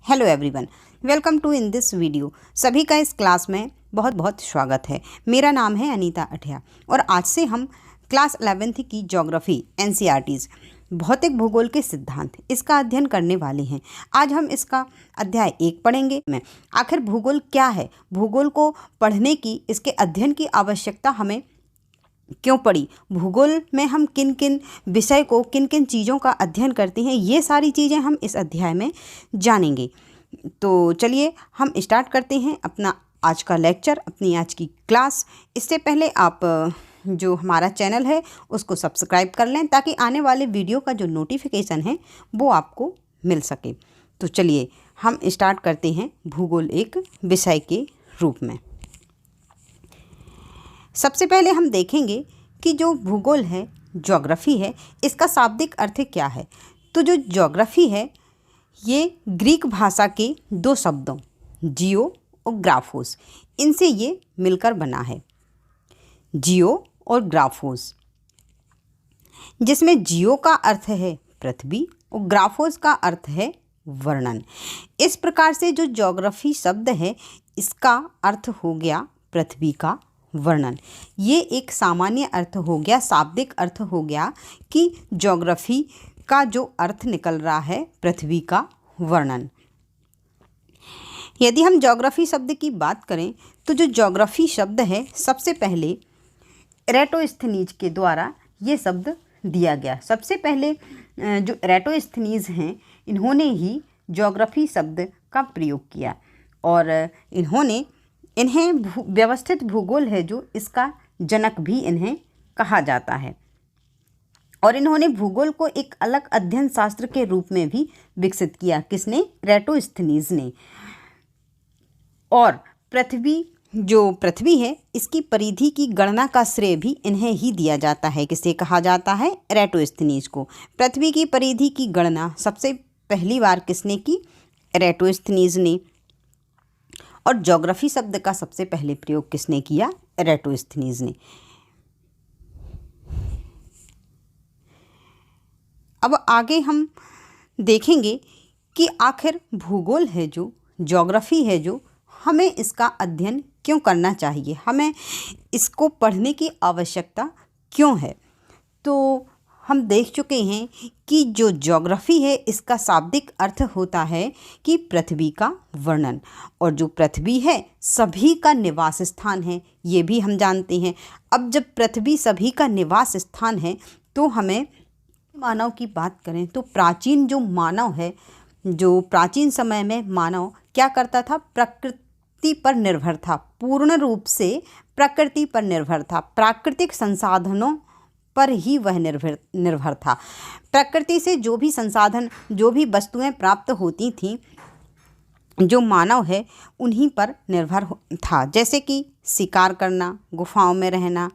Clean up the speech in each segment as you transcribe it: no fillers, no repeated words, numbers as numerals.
Hello everyone, welcome to in this video. सभी का इस क्लास में बहुत बहुत स्वागत है। मेरा नाम है अनीता अठिया और आज से हम क्लास 11th की ज्योग्राफी एनसीईआरटीज़ भौतिक भूगोल के सिद्धांत इसका अध्ययन करने वाले हैं। आज हम इसका अध्याय 1 पढ़ेंगे। मैं आखिर भूगोल क्या है, भूगोल को पढ़ने की, इसके अध्ययन की आवश्यकता हमें क्यों पड़ी, भूगोल में हम किन किन विषय को, किन किन चीज़ों का अध्ययन करते हैं, ये सारी चीज़ें हम इस अध्याय में जानेंगे। तो चलिए हम स्टार्ट करते हैं अपना आज का लेक्चर, अपनी आज की क्लास। इससे पहले आप जो हमारा चैनल है उसको सब्सक्राइब कर लें ताकि आने वाले वीडियो का जो नोटिफिकेशन है वो आपको मिल सके। तो चलिए हम स्टार्ट करते हैं भूगोल एक विषय के रूप में। सबसे पहले हम देखेंगे कि जो भूगोल है, ज्योग्राफी है, इसका शाब्दिक अर्थ क्या है। तो जो ज्योग्राफी है ये ग्रीक भाषा के दो शब्दों जियो और ग्राफोस, इनसे ये मिलकर बना है, जियो और ग्राफोस, जिसमें जियो का अर्थ है पृथ्वी और ग्राफोस का अर्थ है वर्णन। इस प्रकार से जो ज्योग्राफी शब्द है इसका अर्थ हो गया पृथ्वी का वर्णन। ये एक सामान्य अर्थ हो गया, शाब्दिक अर्थ हो गया कि ज्योग्राफी का जो अर्थ निकल रहा है पृथ्वी का वर्णन। यदि हम ज्योग्राफी शब्द की बात करें तो जो ज्योग्राफी शब्द है सबसे पहले एराटोस्थेनीज के द्वारा ये शब्द दिया गया। सबसे पहले जो एराटोस्थेनीज हैं इन्होंने ही ज्योग्राफी शब्द का प्रयोग किया और इन्हें व्यवस्थित भूगोल है जो इसका जनक भी इन्हें कहा जाता है। और इन्होंने भूगोल को एक अलग अध्ययन शास्त्र के रूप में भी विकसित किया। किसने? एराटोस्थेनीज ने। और पृथ्वी है इसकी परिधि की गणना का श्रेय भी इन्हें ही दिया जाता है। किसे कहा जाता है? एराटोस्थेनीज को। पृथ्वी की परिधि की गणना सबसे पहली बार किसने की? एराटोस्थेनीज ने। और ज्योग्राफी शब्द का सबसे पहले प्रयोग किसने किया? एराटोस्थेनीज ने। अब आगे हम देखेंगे कि आखिर भूगोल है जो, ज्योग्राफी है जो, हमें इसका अध्ययन क्यों करना चाहिए, हमें इसको पढ़ने की आवश्यकता क्यों है। तो हम देख चुके हैं कि जो ज्योग्राफी है इसका शाब्दिक अर्थ होता है कि पृथ्वी का वर्णन, और जो पृथ्वी है सभी का निवास स्थान है, ये भी हम जानते हैं। अब जब पृथ्वी सभी का निवास स्थान है तो हमें मानव की बात करें तो प्राचीन जो मानव है, जो प्राचीन समय में मानव क्या करता था? प्रकृति पर निर्भर था, पूर्ण रूप से प्रकृति पर निर्भर था, प्राकृतिक संसाधनों पर ही वह निर्भर था। प्रकृति से जो भी संसाधन, जो भी वस्तुएं प्राप्त होती थीं, जो मानव है उन्हीं पर निर्भर था। जैसे कि शिकार करना, गुफाओं में रहना,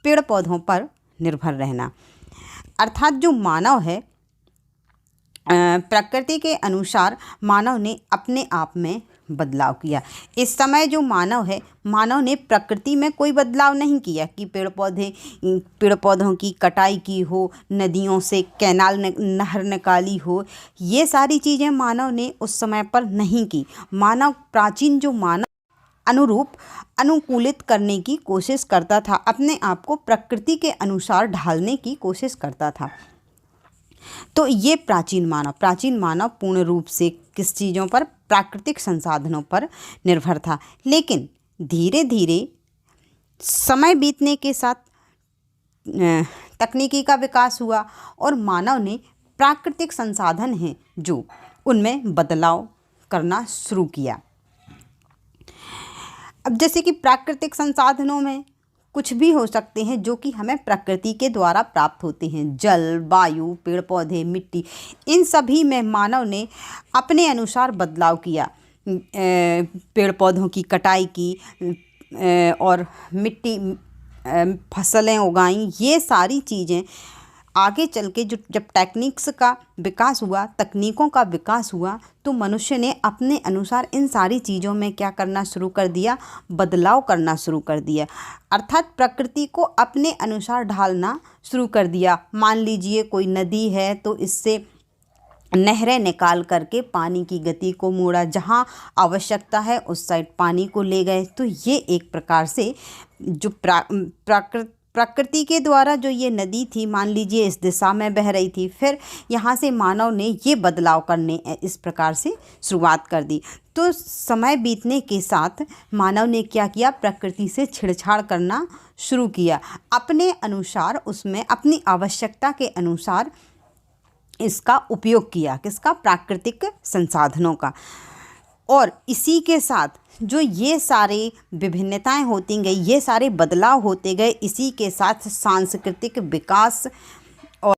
पेड़ पौधों पर निर्भर रहना। अर्थात जो मानव है प्रकृति के अनुसार मानव ने अपने आप में बदलाव किया। इस समय जो मानव है, मानव ने प्रकृति में कोई बदलाव नहीं किया कि पेड़ पौधों की कटाई की हो, नदियों से नहर निकाली हो, ये सारी चीज़ें मानव ने उस समय पर नहीं की। प्राचीन जो मानव अनुकूलित करने की कोशिश करता था, अपने आप को प्रकृति के अनुसार ढालने की कोशिश करता था। तो ये प्राचीन मानव पूर्ण रूप से किस चीज़ों पर? प्राकृतिक संसाधनों पर निर्भर था। लेकिन धीरे धीरे समय बीतने के साथ तकनीकी का विकास हुआ और मानव ने प्राकृतिक संसाधन हैं जो, उनमें बदलाव करना शुरू किया। अब जैसे कि प्राकृतिक संसाधनों में कुछ भी हो सकते हैं जो कि हमें प्रकृति के द्वारा प्राप्त होते हैं। जल, वायु, पेड़ पौधे, मिट्टी, इन सभी में मानव ने अपने अनुसार बदलाव किया। पेड़ पौधों की कटाई की और फसलें उगाई। ये सारी चीज़ें आगे चल के जब टेक्निक्स का विकास हुआ, तकनीकों का विकास हुआ, तो मनुष्य ने अपने अनुसार इन सारी चीज़ों में क्या करना शुरू कर दिया? बदलाव करना शुरू कर दिया। अर्थात प्रकृति को अपने अनुसार ढालना शुरू कर दिया। मान लीजिए कोई नदी है तो इससे नहरें निकाल करके पानी की गति को मोड़ा, जहाँ आवश्यकता है उस साइड पानी को ले गए। तो ये एक प्रकार से जो प्रकृति के द्वारा जो ये नदी थी, मान लीजिए इस दिशा में बह रही थी, फिर यहाँ से मानव ने ये बदलाव करने इस प्रकार से शुरुआत कर दी। तो समय बीतने के साथ मानव ने क्या किया, प्रकृति से छेड़छाड़ करना शुरू किया, अपने अनुसार उसमें अपनी आवश्यकता के अनुसार इसका उपयोग किया, किसका, प्राकृतिक संसाधनों का। और इसी के साथ जो ये सारे विभिन्नताएं होती गई, ये सारे बदलाव होते गए, इसी के साथ सांस्कृतिक विकास और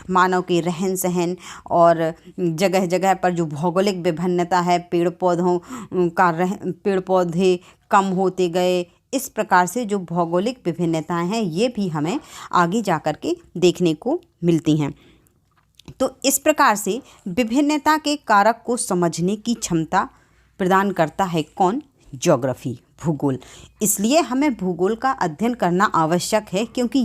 मानव के रहन सहन और जगह जगह पर जो भौगोलिक विभिन्नता है, पेड़ पौधे कम होते गए, इस प्रकार से जो भौगोलिक विभिन्नताएं हैं ये भी हमें आगे जा कर के देखने को मिलती हैं। तो इस प्रकार से विभिन्नता के कारक को समझने की क्षमता प्रदान करता है कौन, ज्योग्राफी, भूगोल। इसलिए हमें भूगोल का अध्ययन करना आवश्यक है, क्योंकि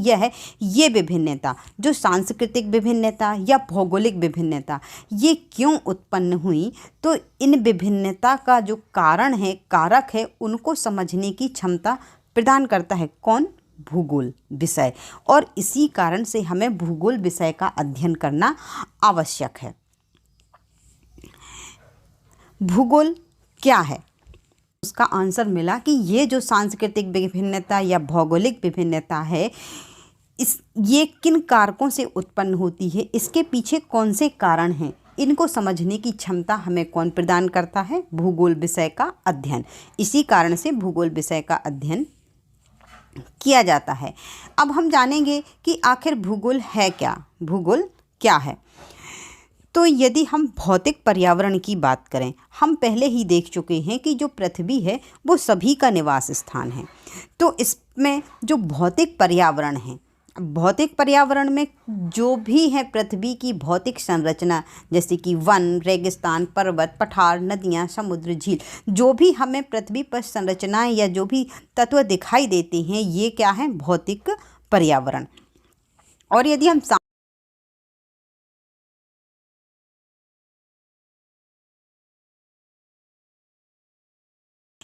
ये विभिन्नता, जो सांस्कृतिक विभिन्नता या भौगोलिक विभिन्नता, ये क्यों उत्पन्न हुई, तो इन विभिन्नता का जो कारण है, कारक है, उनको समझने की क्षमता प्रदान करता है कौन, भूगोल विषय। और इसी कारण से हमें भूगोल विषय का अध्ययन करना आवश्यक है। भूगोल क्या है, उसका आंसर मिला कि ये जो सांस्कृतिक विभिन्नता या भौगोलिक विभिन्नता है, ये किन कारकों से उत्पन्न होती है, इसके पीछे कौन से कारण हैं, इनको समझने की क्षमता हमें कौन प्रदान करता है, भूगोल विषय का अध्ययन। इसी कारण से भूगोल विषय का अध्ययन किया जाता है। अब हम जानेंगे कि आखिर भूगोल है क्या, भूगोल क्या है। तो यदि हम भौतिक पर्यावरण की बात करें, हम पहले ही देख चुके हैं कि जो पृथ्वी है वो सभी का निवास स्थान है। तो इसमें जो भौतिक पर्यावरण है, भौतिक पर्यावरण में जो भी है पृथ्वी की भौतिक संरचना, जैसे कि वन, रेगिस्तान, पर्वत, पठार, नदियाँ, समुद्र, झील, जो भी हमें पृथ्वी पर संरचनाएं या जो भी तत्व दिखाई देते हैं, ये क्या है, भौतिक पर्यावरण। और यदि हम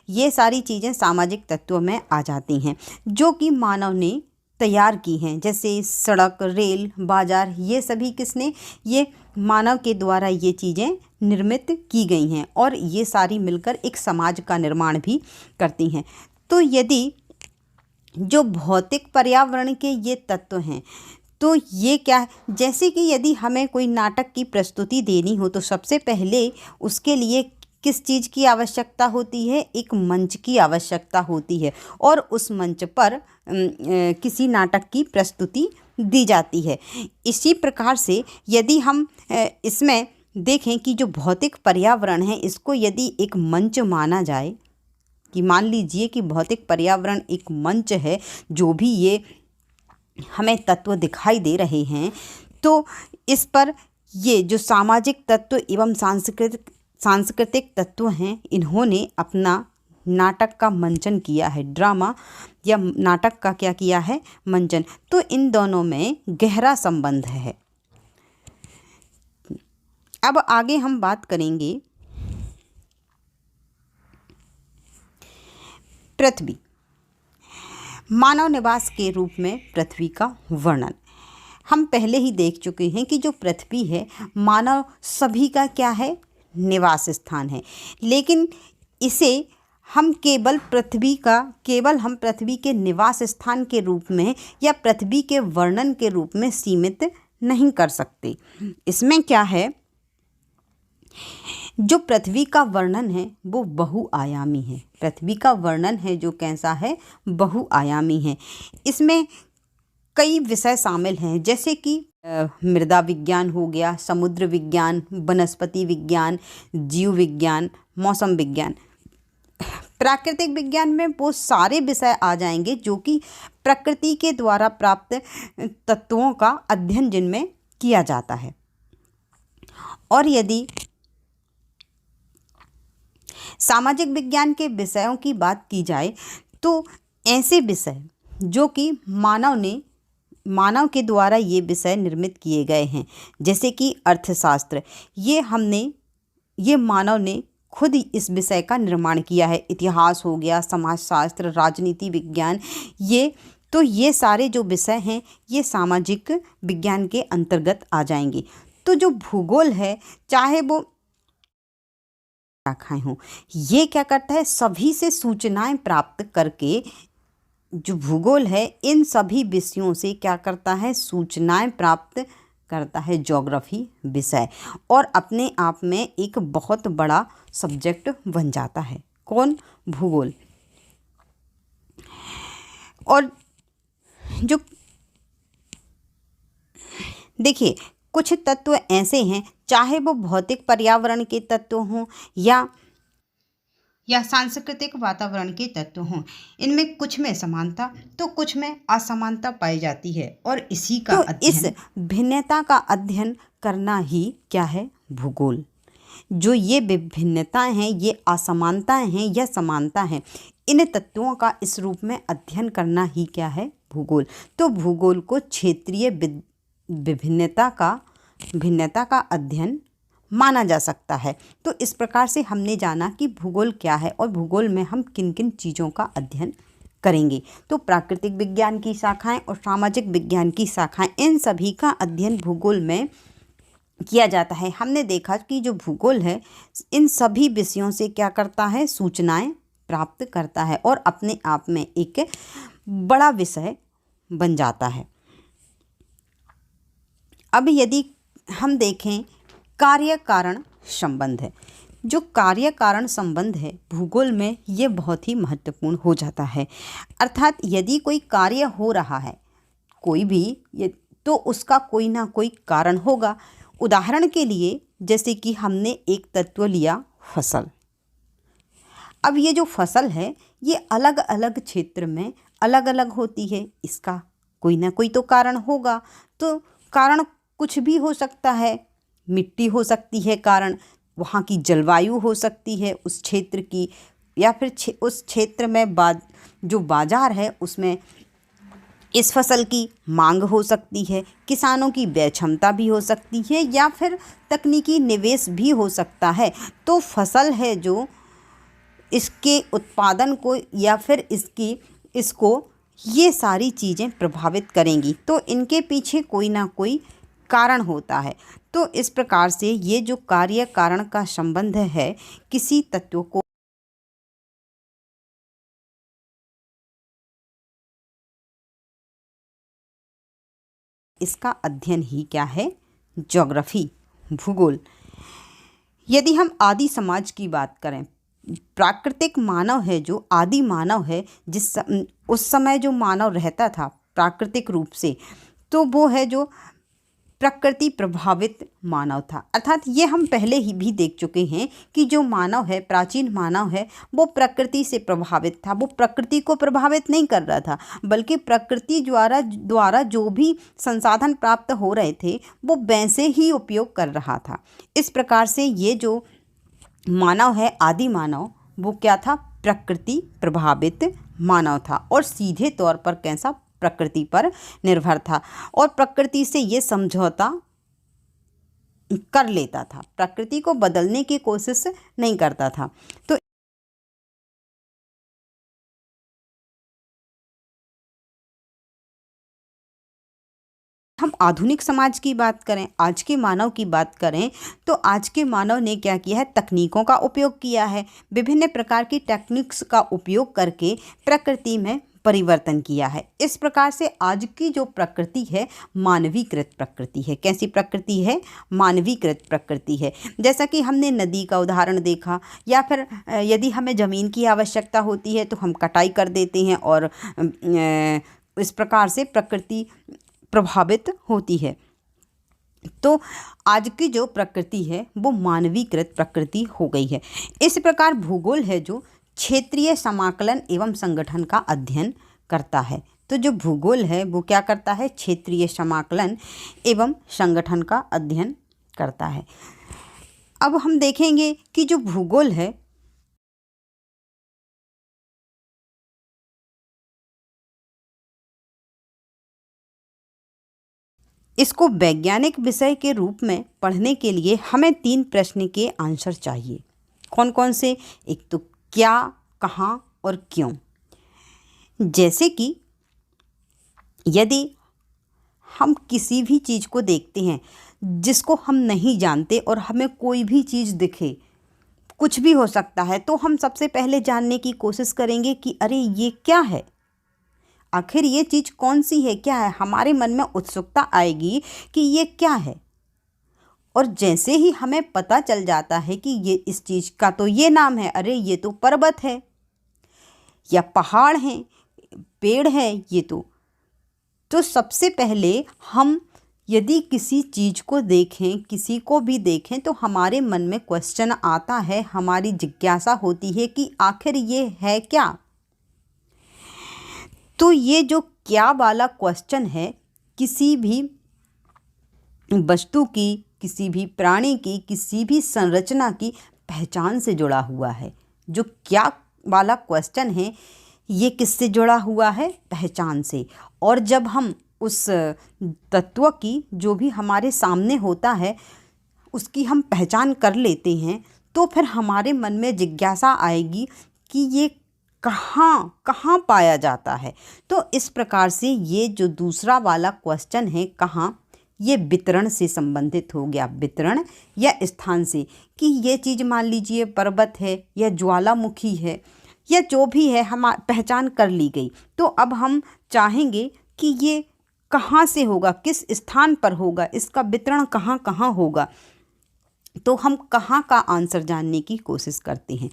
ये सारी चीज़ें सामाजिक तत्वों में आ जाती हैं, जो कि मानव ने तैयार की हैं, जैसे सड़क, रेल, बाजार, ये सभी किसने, ये मानव के द्वारा ये चीज़ें निर्मित की गई हैं, और ये सारी मिलकर एक समाज का निर्माण भी करती हैं। तो यदि जो भौतिक पर्यावरण के ये तत्व हैं, तो ये क्या है, जैसे कि यदि हमें कोई नाटक की प्रस्तुति देनी हो, तो सबसे पहले उसके लिए किस चीज़ की आवश्यकता होती है, एक मंच की आवश्यकता होती है, और उस मंच पर किसी नाटक की प्रस्तुति दी जाती है। इसी प्रकार से यदि हम इसमें देखें कि जो भौतिक पर्यावरण है, इसको यदि एक मंच माना जाए, कि मान लीजिए कि भौतिक पर्यावरण एक मंच है, जो भी ये हमें तत्व दिखाई दे रहे हैं, तो इस पर ये जो सामाजिक तत्व एवं सांस्कृतिक तत्व हैं, इन्होंने अपना नाटक का मंचन किया है, ड्रामा या नाटक का क्या किया है, मंचन। तो इन दोनों में गहरा संबंध है। अब आगे हम बात करेंगे पृथ्वी, मानव निवास के रूप में पृथ्वी का वर्णन। हम पहले ही देख चुके हैं कि जो पृथ्वी है, मानव सभी का क्या है, निवास स्थान है। लेकिन इसे हम केवल हम पृथ्वी के निवास स्थान के रूप में या पृथ्वी के वर्णन के रूप में सीमित नहीं कर सकते। इसमें क्या है, जो पृथ्वी का वर्णन है वो बहुआयामी है। पृथ्वी का वर्णन है जो कैसा है, बहुआयामी है। इसमें कई विषय शामिल हैं, जैसे कि मृदा विज्ञान हो गया, समुद्र विज्ञान, वनस्पति विज्ञान, जीव विज्ञान, मौसम विज्ञान। प्राकृतिक विज्ञान में वो सारे विषय आ जाएंगे जो कि प्रकृति के द्वारा प्राप्त तत्वों का अध्ययन जिनमें किया जाता है। और यदि सामाजिक विज्ञान के विषयों की बात की जाए, तो ऐसे विषय जो कि मानव के द्वारा ये विषय निर्मित किए गए हैं, जैसे कि अर्थशास्त्र, ये मानव ने खुद इस विषय का निर्माण किया है। इतिहास हो गया, समाजशास्त्र, राजनीति विज्ञान, ये सारे जो विषय हैं ये सामाजिक विज्ञान के अंतर्गत आ जाएंगे। तो जो भूगोल है, चाहे वो शाखाएं हों, ये क्या करता है, सभी से सूचनाएं प्राप्त करके, जो भूगोल है इन सभी विषयों से क्या करता है, सूचनाएं प्राप्त करता है ज्योग्राफी विषय, और अपने आप में एक बहुत बड़ा सब्जेक्ट बन जाता है। कौन? भूगोल। और जो देखिए, कुछ तत्व ऐसे हैं, चाहे वो भौतिक पर्यावरण के तत्व हों या सांस्कृतिक वातावरण के तत्व हों, इनमें कुछ में समानता तो कुछ में असमानता पाई जाती है, और इसी का इस भिन्नता का अध्ययन करना ही क्या है, भूगोल। जो ये विभिन्नताएं हैं, ये असमानताएं हैं या समानता हैं, इन तत्वों का इस रूप में अध्ययन करना ही क्या है, भूगोल। तो भूगोल को क्षेत्रीय भिन्नता का अध्ययन माना जा सकता है। तो इस प्रकार से हमने जाना कि भूगोल क्या है और भूगोल में हम किन किन चीज़ों का अध्ययन करेंगे। तो प्राकृतिक विज्ञान की शाखाएं और सामाजिक विज्ञान की शाखाएं, इन सभी का अध्ययन भूगोल में किया जाता है। हमने देखा कि जो भूगोल है इन सभी विषयों से क्या करता है, सूचनाएं प्राप्त करता है और अपने आप में एक बड़ा विषय बन जाता है। अब यदि हम देखें कार्य कारण संबंध है, जो कार्य कारण संबंध है भूगोल में ये बहुत ही महत्वपूर्ण हो जाता है। अर्थात यदि कोई कार्य हो रहा है कोई भी, तो उसका कोई ना कोई कारण होगा। उदाहरण के लिए जैसे कि हमने एक तत्व लिया, फसल। अब ये जो फसल है ये अलग अलग क्षेत्र में अलग अलग होती है, इसका कोई ना कोई तो कारण होगा। तो कारण कुछ भी हो सकता है, मिट्टी हो सकती है कारण, वहाँ की जलवायु हो सकती है उस क्षेत्र की, या फिर उस क्षेत्र में जो बाज़ार है उसमें इस फसल की मांग हो सकती है, किसानों की व्यय क्षमता भी हो सकती है, या फिर तकनीकी निवेश भी हो सकता है। तो फसल है जो इसके उत्पादन को या फिर इसको ये सारी चीज़ें प्रभावित करेंगी, तो इनके पीछे कोई ना कोई कारण होता है। तो इस प्रकार से ये जो कार्य कारण का संबंध है, किसी तत्व को इसका अध्ययन ही क्या है, ज्योग्राफी, भूगोल। यदि हम आदि समाज की बात करें, प्राकृतिक मानव है जो आदि मानव है, उस समय जो मानव रहता था प्राकृतिक रूप से, तो वो है जो प्रकृति प्रभावित मानव था। अर्थात ये हम पहले ही भी देख चुके हैं कि जो मानव है, प्राचीन मानव है, वो प्रकृति से प्रभावित था। वो प्रकृति को प्रभावित नहीं कर रहा था, बल्कि प्रकृति द्वारा जो भी संसाधन प्राप्त हो रहे थे वो वैसे ही उपयोग कर रहा था। इस प्रकार से ये जो मानव है, आदि मानव, वो क्या था, प्रकृति प्रभावित मानव था, और सीधे तौर पर कैसा, प्रकृति पर निर्भर था, और प्रकृति से ये समझौता कर लेता था, प्रकृति को बदलने की कोशिश नहीं करता था। तो हम आधुनिक समाज की बात करें, आज के मानव की बात करें, तो आज के मानव ने क्या किया है, तकनीकों का उपयोग किया है। विभिन्न प्रकार की टेक्निक्स का उपयोग करके प्रकृति में परिवर्तन किया है। इस प्रकार से आज की जो प्रकृति है मानवीकृत प्रकृति है। कैसी प्रकृति है, मानवीकृत प्रकृति है। जैसा कि हमने नदी का उदाहरण देखा, या फिर यदि हमें ज़मीन की आवश्यकता होती है तो हम कटाई कर देते हैं, और इस प्रकार से प्रकृति प्रभावित होती है। तो आज की जो प्रकृति है वो मानवीकृत प्रकृति हो गई है। इस प्रकार भूगोल है जो क्षेत्रीय समाकलन एवं संगठन का अध्ययन करता है। तो जो भूगोल है वो क्या करता है, क्षेत्रीय समाकलन एवं संगठन का अध्ययन करता है। अब हम देखेंगे कि जो भूगोल है इसको वैज्ञानिक विषय के रूप में पढ़ने के लिए हमें 3 प्रश्न के आंसर चाहिए। कौन कौन से? एक तो क्या, कहाँ और क्यों। जैसे कि यदि हम किसी भी चीज़ को देखते हैं जिसको हम नहीं जानते और हमें कोई भी चीज़ दिखे, कुछ भी हो सकता है, तो हम सबसे पहले जानने की कोशिश करेंगे कि अरे ये क्या है, आखिर ये चीज़ कौन सी है, क्या है। हमारे मन में उत्सुकता आएगी कि ये क्या है। और जैसे ही हमें पता चल जाता है कि ये इस चीज़ का तो ये नाम है, अरे ये तो पर्वत है या पहाड़ हैं, पेड़ है ये तो सबसे पहले हम यदि किसी चीज़ को देखें, किसी को भी देखें, तो हमारे मन में क्वेश्चन आता है, हमारी जिज्ञासा होती है कि आखिर ये है क्या। तो ये जो क्या वाला क्वेश्चन है, किसी भी वस्तु की, किसी भी प्राणी की, किसी भी संरचना की पहचान से जुड़ा हुआ है। जो क्या वाला क्वेश्चन है ये किससे जुड़ा हुआ है? पहचान से। और जब हम उस तत्व की, जो भी हमारे सामने होता है, उसकी हम पहचान कर लेते हैं, तो फिर हमारे मन में जिज्ञासा आएगी कि ये कहाँ कहाँ पाया जाता है। तो इस प्रकार से ये जो दूसरा वाला क्वेश्चन है कहाँ, ये वितरण से संबंधित हो गया, वितरण या स्थान से, कि ये चीज़ मान लीजिए पर्वत है या ज्वालामुखी है या जो भी है, हम पहचान कर ली गई। तो अब हम चाहेंगे कि ये कहाँ से होगा, किस स्थान पर होगा, इसका वितरण कहाँ कहाँ होगा। तो हम कहाँ का आंसर जानने की कोशिश करते हैं।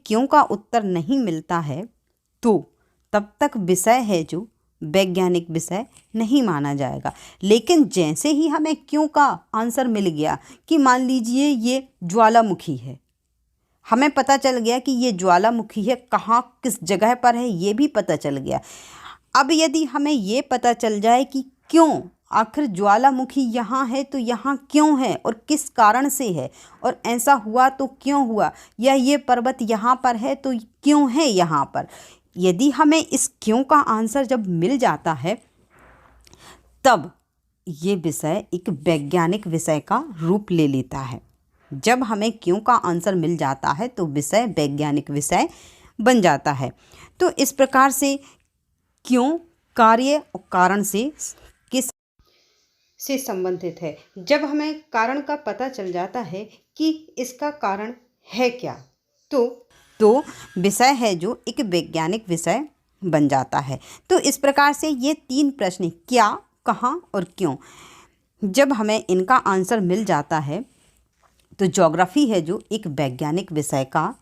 क्यों का उत्तर नहीं मिलता है तो तब तक विषय है जो वैज्ञानिक विषय नहीं माना जाएगा। लेकिन जैसे ही हमें क्यों का आंसर मिल गया कि मान लीजिए ये ज्वालामुखी है, हमें पता चल गया कि ये ज्वालामुखी है, कहाँ किस जगह पर है ये भी पता चल गया। अब यदि हमें ये पता चल जाए कि क्यों, आखिर ज्वालामुखी यहाँ है तो यहाँ क्यों है और किस कारण से है, और ऐसा हुआ तो क्यों हुआ, या ये पर्वत यहाँ पर है तो क्यों है यहाँ पर, यदि हमें इस क्यों का आंसर जब मिल जाता है, तब ये विषय एक वैज्ञानिक विषय का रूप ले लेता है। जब हमें क्यों का आंसर मिल जाता है तो विषय वैज्ञानिक विषय बन जाता है। तो इस प्रकार से क्यों कार्य और कारण से किस से संबंधित है। जब हमें कारण का पता चल जाता है कि इसका कारण है क्या, तो विषय है जो एक वैज्ञानिक विषय बन जाता है। तो इस प्रकार से ये 3 प्रश्न, क्या, कहाँ और क्यों, जब हमें इनका आंसर मिल जाता है तो ज्योग्राफी है जो एक वैज्ञानिक विषय का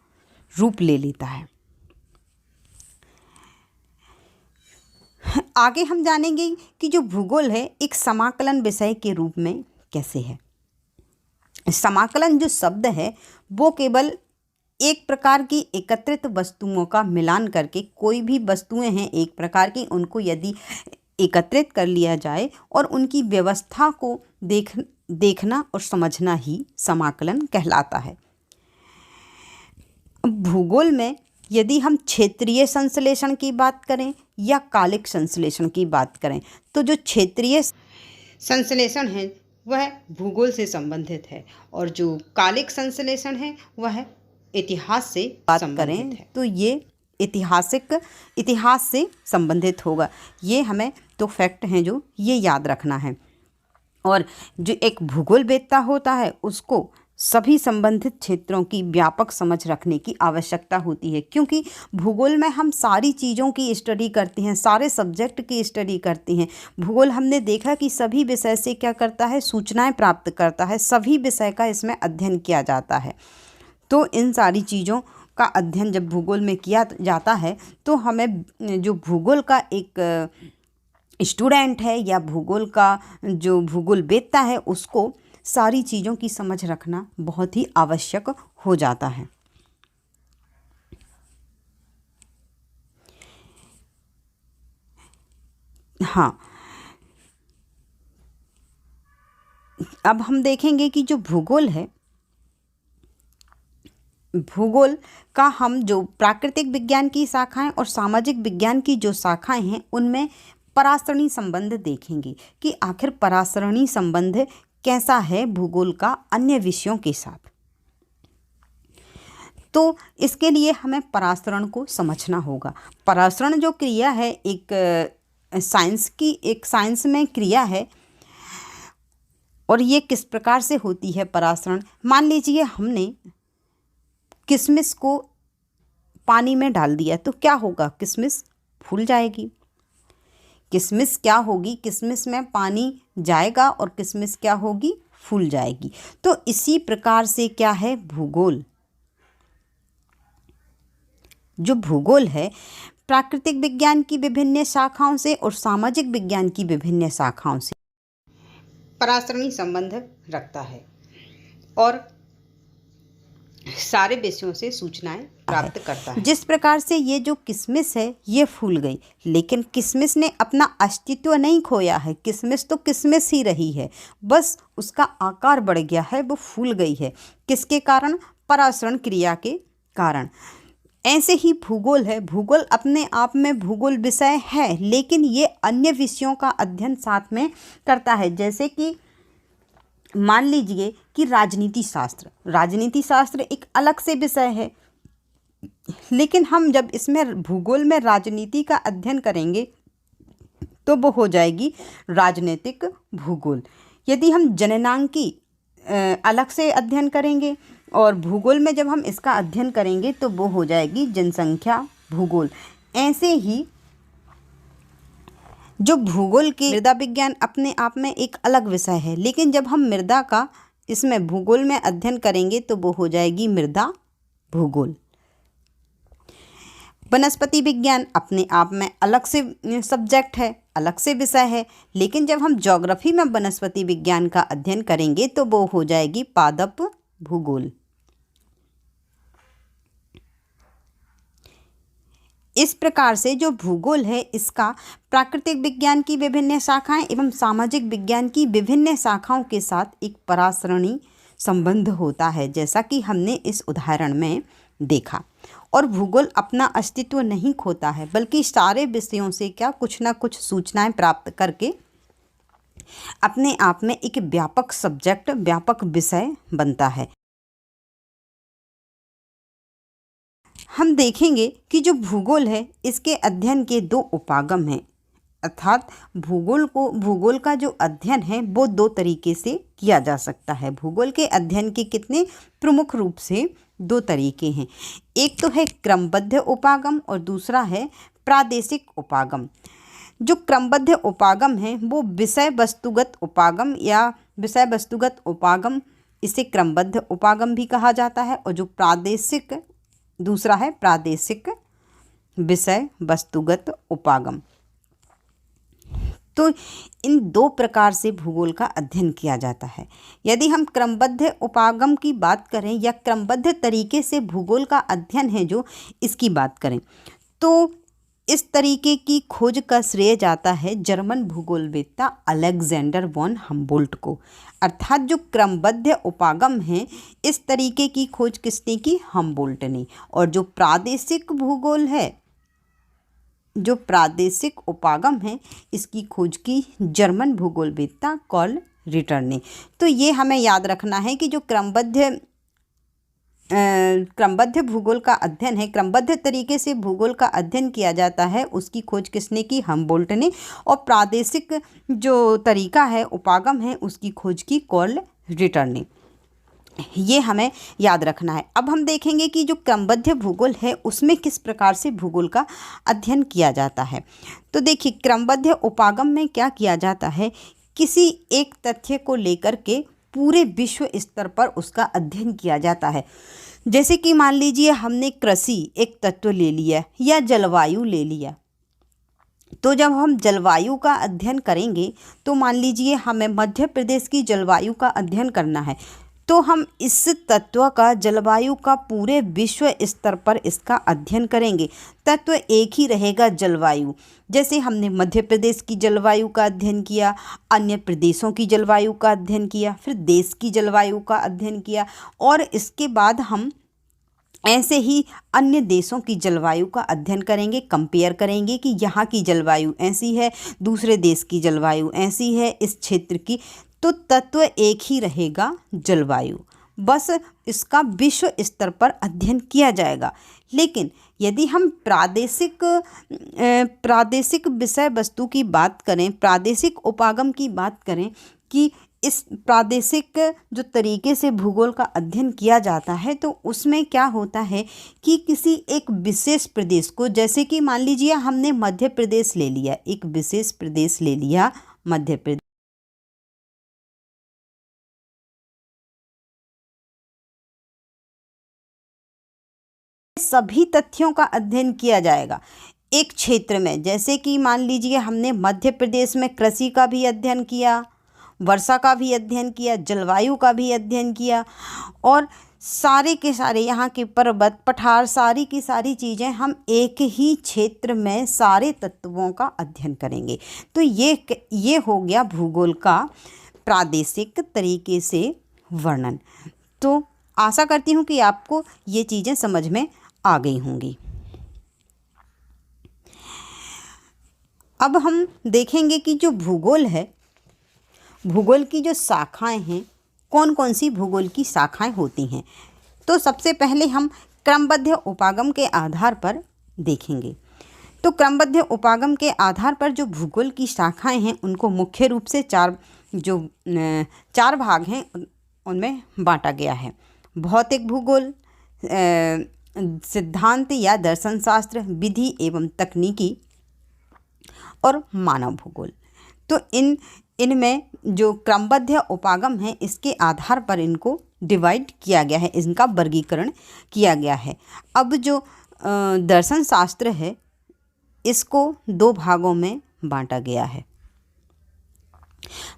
रूप ले लेता है। आगे हम जानेंगे कि जो भूगोल है एक समाकलन विषय के रूप में कैसे है। समाकलन जो शब्द है वो केवल एक प्रकार की एकत्रित वस्तुओं का मिलान करके, कोई भी वस्तुएं हैं एक प्रकार की, उनको यदि एकत्रित कर लिया जाए और उनकी व्यवस्था को देखना और समझना ही समाकलन कहलाता है। भूगोल में यदि हम क्षेत्रीय संश्लेषण की बात करें या कालिक संश्लेषण की बात करें, तो जो क्षेत्रीय संश्लेषण है वह भूगोल से संबंधित है, और जो कालिक संश्लेषण है वह इतिहास से बात करें तो ये इतिहास से संबंधित होगा। ये हमें तो फैक्ट हैं जो ये याद रखना है। और जो एक भूगोलवेत्ता होता है उसको सभी संबंधित क्षेत्रों की व्यापक समझ रखने की आवश्यकता होती है, क्योंकि भूगोल में हम सारी चीज़ों की स्टडी करते हैं, सारे सब्जेक्ट की स्टडी करते हैं। भूगोल हमने देखा कि सभी विषय से क्या करता है, सूचनाएं प्राप्त करता है, सभी विषय का इसमें अध्ययन किया जाता है। तो इन सारी चीज़ों का अध्ययन जब भूगोल में किया जाता है तो हमें जो भूगोल का एक स्टूडेंट है या भूगोल का जो भूगोलवेत्ता है उसको सारी चीज़ों की समझ रखना बहुत ही आवश्यक हो जाता है। हाँ, अब हम देखेंगे कि जो भूगोल है भूगोल का हम जो प्राकृतिक विज्ञान की शाखाएं और सामाजिक विज्ञान की जो शाखाएं हैं उनमें परासरणी संबंध देखेंगे कि आखिर परासरणी संबंध कैसा है भूगोल का अन्य विषयों के साथ। तो इसके लिए हमें परासरण को समझना होगा। परासरण जो क्रिया है एक साइंस में क्रिया है और ये किस प्रकार से होती है परासरण। मान लीजिए हमने किशमिश को पानी में डाल दिया तो क्या होगा, किशमिश फूल जाएगी। किशमिश क्या होगी, किशमिश में पानी जाएगा और किशमिश क्या होगी, फूल जाएगी। तो इसी प्रकार से क्या है भूगोल, जो भूगोल है प्राकृतिक विज्ञान की विभिन्न शाखाओं से और सामाजिक विज्ञान की विभिन्न शाखाओं से परासरणी संबंध रखता है और सारे विषयों से सूचनाएं प्राप्त करता है। जिस प्रकार से ये जो किशमिश है ये फूल गई, लेकिन किशमिश ने अपना अस्तित्व नहीं खोया है, किशमिश तो किशमिश ही रही है, बस उसका आकार बढ़ गया है, वो फूल गई है। किसके कारण, परासरण क्रिया के कारण। ऐसे ही भूगोल है, भूगोल अपने आप में भूगोल विषय है, लेकिन ये अन्य विषयों का अध्ययन साथ में करता है। जैसे कि मान लीजिए कि राजनीति शास्त्र एक अलग से विषय है, लेकिन हम जब इसमें भूगोल में राजनीति का अध्ययन करेंगे तो वो हो जाएगी राजनीतिक भूगोल। यदि हम जननांकी अलग से अध्ययन करेंगे और भूगोल में जब हम इसका अध्ययन करेंगे तो वो हो जाएगी जनसंख्या भूगोल। ऐसे ही जो भूगोल की मृदा विज्ञान अपने आप में एक अलग विषय है, लेकिन जब हम मृदा का इसमें भूगोल में अध्ययन करेंगे तो वो हो जाएगी मृदा भूगोल। वनस्पति विज्ञान अपने आप में अलग से सब्जेक्ट है, अलग से विषय है, लेकिन जब हम ज्योग्राफी में वनस्पति विज्ञान का अध्ययन करेंगे तो वो हो जाएगी पादप भूगोल। इस प्रकार से जो भूगोल है इसका प्राकृतिक विज्ञान की विभिन्न शाखाएं एवं सामाजिक विज्ञान की विभिन्न शाखाओं के साथ एक परासरणी संबंध होता है, जैसा कि हमने इस उदाहरण में देखा। और भूगोल अपना अस्तित्व नहीं खोता है, बल्कि सारे विषयों से क्या कुछ ना कुछ सूचनाएं प्राप्त करके अपने आप में एक व्यापक सब्जेक्ट, व्यापक विषय बनता है। हम देखेंगे कि जो भूगोल है इसके अध्ययन के दो उपागम हैं, अर्थात भूगोल का जो अध्ययन है वो दो तरीके से किया जा सकता है। भूगोल के अध्ययन के कितने प्रमुख रूप से दो तरीके हैं, एक तो है क्रमबद्ध उपागम और दूसरा है प्रादेशिक उपागम। जो क्रमबद्ध उपागम है वो विषय वस्तुगत उपागम या विषय वस्तुगत उपागम, इसे क्रमबद्ध उपागम भी कहा जाता है। और जो दूसरा है प्रादेशिक विषय वस्तुगत उपागम। तो इन दो प्रकार से भूगोल का अध्ययन किया जाता है। यदि हम क्रमबद्ध उपागम की बात करें या क्रमबद्ध तरीके से भूगोल का अध्ययन है जो इसकी बात करें, तो इस तरीके की खोज का श्रेय जाता है जर्मन भूगोलवेत्ता अलेक्जेंडर वॉन हम्बोल्ट को। अर्थात जो क्रमबद्ध उपागम है इस तरीके की खोज किसने की, हम्बोल्ट ने। और जो प्रादेशिक भूगोल है, जो प्रादेशिक उपागम है, इसकी खोज की जर्मन भूगोलवेत्ता कार्ल रिटर ने। तो ये हमें याद रखना है कि जो क्रमबद्ध भूगोल का अध्ययन है, क्रमबद्ध तरीके से भूगोल का अध्ययन किया जाता है, उसकी खोज किसने की, हम्बोल्ट ने। और प्रादेशिक जो तरीका है, उपागम है, उसकी खोज की कार्ल रिटर ने। ये हमें याद रखना है। अब हम देखेंगे कि जो क्रमबद्ध भूगोल है उसमें किस प्रकार से भूगोल का अध्ययन किया जाता है। तो देखिए, क्रमबद्ध उपागम में क्या किया जाता है, किसी एक तथ्य को लेकर के पूरे विश्व स्तर पर उसका अध्ययन किया जाता है। जैसे कि मान लीजिए हमने कृषि एक तत्व ले लिया या जलवायु ले लिया, तो जब हम जलवायु का अध्ययन करेंगे तो मान लीजिए हमें मध्य प्रदेश की जलवायु का अध्ययन करना है, तो हम इस तत्व का, जलवायु का पूरे विश्व स्तर पर इसका अध्ययन करेंगे। तत्व एक ही रहेगा, जलवायु। जैसे हमने मध्य प्रदेश की जलवायु का अध्ययन किया, अन्य प्रदेशों की जलवायु का अध्ययन किया, फिर देश की जलवायु का अध्ययन किया, और इसके बाद हम ऐसे ही अन्य देशों की जलवायु का अध्ययन करेंगे, कंपेयर करेंगे कि यहाँ की जलवायु ऐसी है, दूसरे देश की जलवायु ऐसी है, इस क्षेत्र की, तो तत्व एक ही रहेगा, जलवायु। बस इसका विश्व स्तर पर अध्ययन किया जाएगा। लेकिन यदि हम प्रादेशिक विषय वस्तु की बात करें, प्रादेशिक उपागम की बात करें कि इस प्रादेशिक जो तरीके से भूगोल का अध्ययन किया जाता है, तो उसमें क्या होता है कि किसी एक विशेष प्रदेश को, जैसे कि मान लीजिए हमने मध्य प्रदेश ले लिया, एक विशेष प्रदेश ले लिया मध्य प्रदेश, सभी तथ्यों का अध्ययन किया जाएगा एक क्षेत्र में। जैसे कि मान लीजिए हमने मध्य प्रदेश में कृषि का भी अध्ययन किया, वर्षा का भी अध्ययन किया, जलवायु का भी अध्ययन किया, और सारे के सारे यहाँ के पर्वत पठार, सारी की सारी चीज़ें हम एक ही क्षेत्र में सारे तत्वों का अध्ययन करेंगे। तो ये हो गया भूगोल का प्रादेशिक तरीके से वर्णन। तो आशा करती हूँ कि आपको ये चीज़ें समझ में आ गई होंगी। अब हम देखेंगे कि जो भूगोल है, भूगोल की जो शाखाएं हैं, कौन कौन सी भूगोल की शाखाएं होती हैं। तो सबसे पहले हम क्रमबद्ध उपागम के आधार पर देखेंगे। तो क्रमबद्ध उपागम के आधार पर जो भूगोल की शाखाएं हैं, उनको मुख्य रूप से चार भाग हैं, उनमें बांटा गया है। भौतिक भूगोल, सिद्धांत या दर्शन शास्त्र, विधि एवं तकनीकी, और मानव भूगोल। तो इनमें जो क्रमबद्ध उपागम है, इसके आधार पर इनको डिवाइड किया गया है, इनका वर्गीकरण किया गया है। अब जो दर्शन शास्त्र है, इसको दो भागों में बांटा गया है,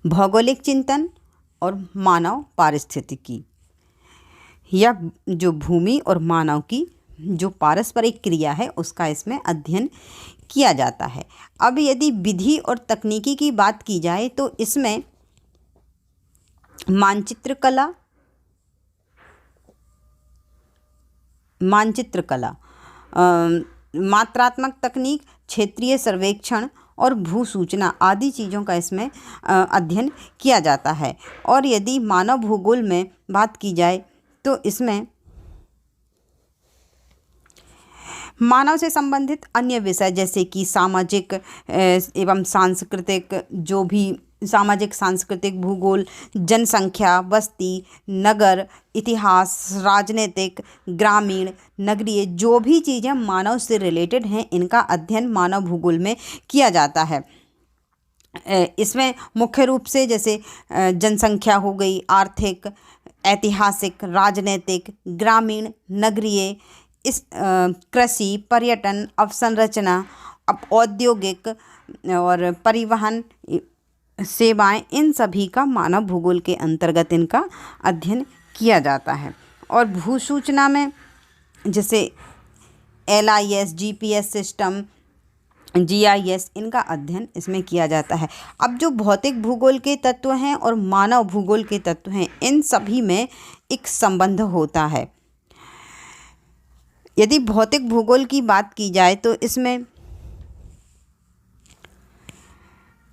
भौगोलिक चिंतन और मानव पारिस्थितिकी, या जो भूमि और मानव की जो पारस्परिक क्रिया है, उसका इसमें अध्ययन किया जाता है। अब यदि विधि और तकनीकी की बात की जाए, तो इसमें मानचित्र कला, मात्रात्मक तकनीक, क्षेत्रीय सर्वेक्षण और भू सूचना आदि चीज़ों का इसमें अध्ययन किया जाता है। और यदि मानव भूगोल में बात की जाए, तो इसमें मानव से संबंधित अन्य विषय, जैसे कि सामाजिक एवं सांस्कृतिक, जो भी सामाजिक सांस्कृतिक भूगोल, जनसंख्या, बस्ती, नगर, इतिहास, राजनीतिक, ग्रामीण, नगरीय, जो भी चीज़ें मानव से रिलेटेड हैं, इनका अध्ययन मानव भूगोल में किया जाता है। इसमें मुख्य रूप से जैसे जनसंख्या हो गई, आर्थिक, ऐतिहासिक, राजनीतिक, ग्रामीण, नगरीय, इस कृषि, पर्यटन, अवसंरचना, औद्योगिक और परिवहन सेवाएं, इन सभी का मानव भूगोल के अंतर्गत इनका अध्ययन किया जाता है। और भू सूचना में जैसे LIS, GPS सिस्टम, GIS, इनका अध्ययन इसमें किया जाता है। अब जो भौतिक भूगोल के तत्व हैं और मानव भूगोल के तत्व हैं, इन सभी में एक संबंध होता है। यदि भौतिक भूगोल की बात की जाए, तो इसमें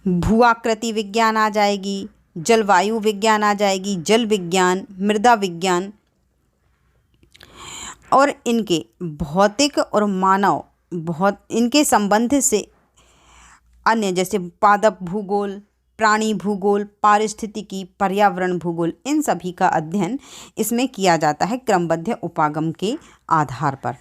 भूआकृति विज्ञान आ जाएगी, जलवायु विज्ञान आ जाएगी, जल विज्ञान, मृदा विज्ञान, और इनके भौतिक और मानव इनके संबंध से अन्य जैसे पादप भूगोल, प्राणी भूगोल, पारिस्थितिकी, पर्यावरण भूगोल, इन सभी का अध्ययन इसमें किया जाता है क्रमबद्ध उपागम के आधार पर।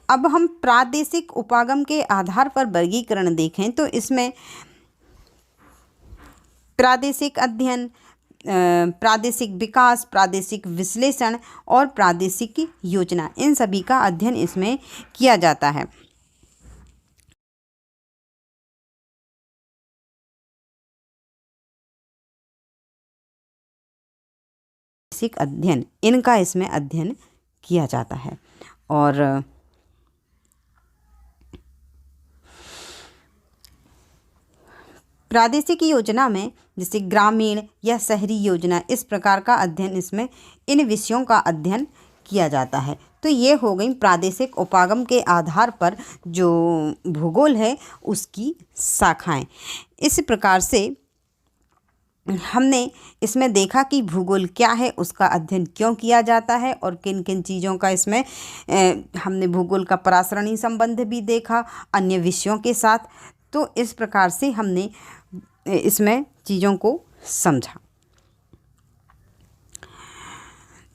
अब हम प्रादेशिक उपागम के आधार पर वर्गीकरण देखें, तो इसमें प्रादेशिक अध्ययन, प्रादेशिक विकास, प्रादेशिक विश्लेषण और प्रादेशिक योजना, इन सभी का अध्ययन इसमें किया जाता है। प्रादेशिक अध्ययन, इनका इसमें अध्ययन किया जाता है। और प्रादेशिक योजना में जैसे ग्रामीण या शहरी योजना, इस प्रकार का अध्ययन इसमें इन विषयों का अध्ययन किया जाता है। तो ये हो गई प्रादेशिक उपागम के आधार पर जो भूगोल है उसकी शाखाएं। इस प्रकार से हमने इसमें देखा कि भूगोल क्या है, उसका अध्ययन क्यों किया जाता है और किन किन चीज़ों का इसमें हमने भूगोल का परासरणी संबंध भी देखा अन्य विषयों के साथ। तो इस प्रकार से हमने इसमें चीज़ों को समझा।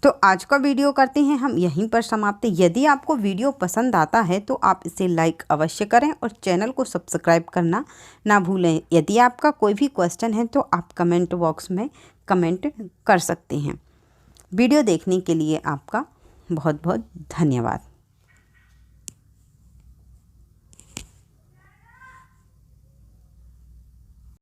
तो आज का वीडियो करते हैं हम यहीं पर समाप्त। यदि आपको वीडियो पसंद आता है तो आप इसे लाइक अवश्य करें और चैनल को सब्सक्राइब करना ना भूलें। यदि आपका कोई भी क्वेश्चन है तो आप कमेंट बॉक्स में कमेंट कर सकते हैं। वीडियो देखने के लिए आपका बहुत बहुत धन्यवाद।